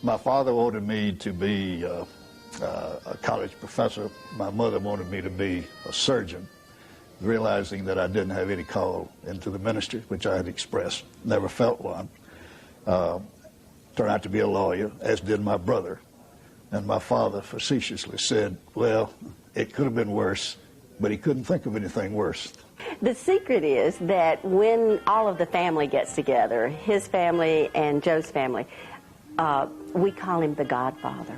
My father wanted me to be a college professor. My mother wanted me to be a surgeon, realizing that I didn't have any call into the ministry, which I had expressed, never felt one. Turned out to be a lawyer, as did my brother. And my father facetiously said, well, it could have been worse, but he couldn't think of anything worse. The secret is that when all of the family gets together, his family and Joe's family, we call him the Godfather.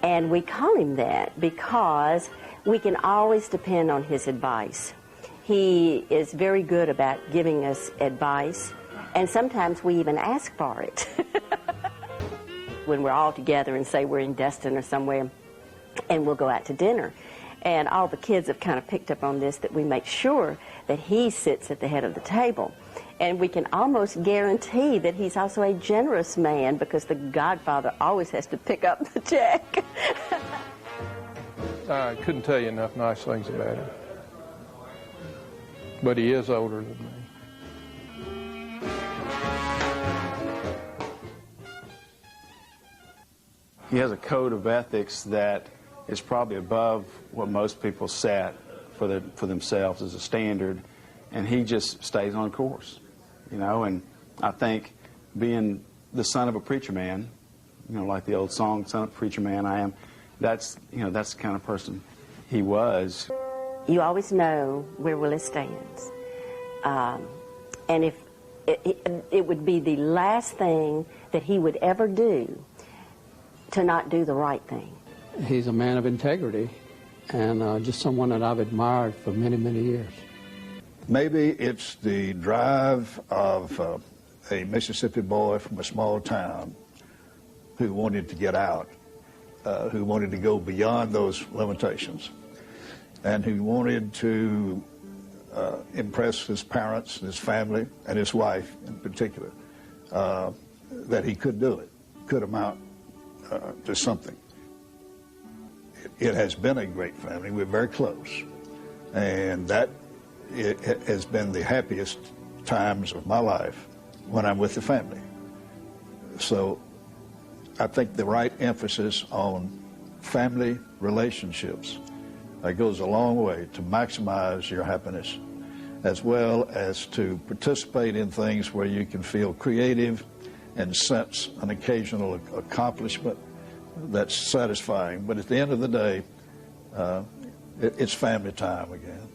And we call him that because we can always depend on his advice. He is very good about giving us advice, and sometimes we even ask for it. When we're all together and say we're in Destin or somewhere, and we'll go out to dinner. And all the kids have kind of picked up on this, that we make sure that he sits at the head of the table. And we can almost guarantee that he's also a generous man, because the Godfather always has to pick up the check. I couldn't tell you enough nice things about him. But he is older than me. He has a code of ethics that is probably above what most people set for themselves as a standard, and he just stays on course, you know. And I think being the son of a preacher man, you know, like the old song, "Son of a Preacher Man I Am," that's, you know, that's the kind of person he was. You always know where Willis stands, and if it would be the last thing that he would ever do to not do the right thing. He's a man of integrity, and just someone that I've admired for many, many years. Maybe it's the drive of a Mississippi boy from a small town who wanted to get out, who wanted to go beyond those limitations, and who wanted to impress his parents, his family, and his wife in particular, that he could do it, could amount to something. It has been a great family. We're very close, and that it has been the happiest times of my life when I'm with the family. So I think the right emphasis on family relationships goes a long way to maximize your happiness, as well as to participate in things where you can feel creative and sense an occasional accomplishment that's satisfying. But at the end of the day, it's family time again.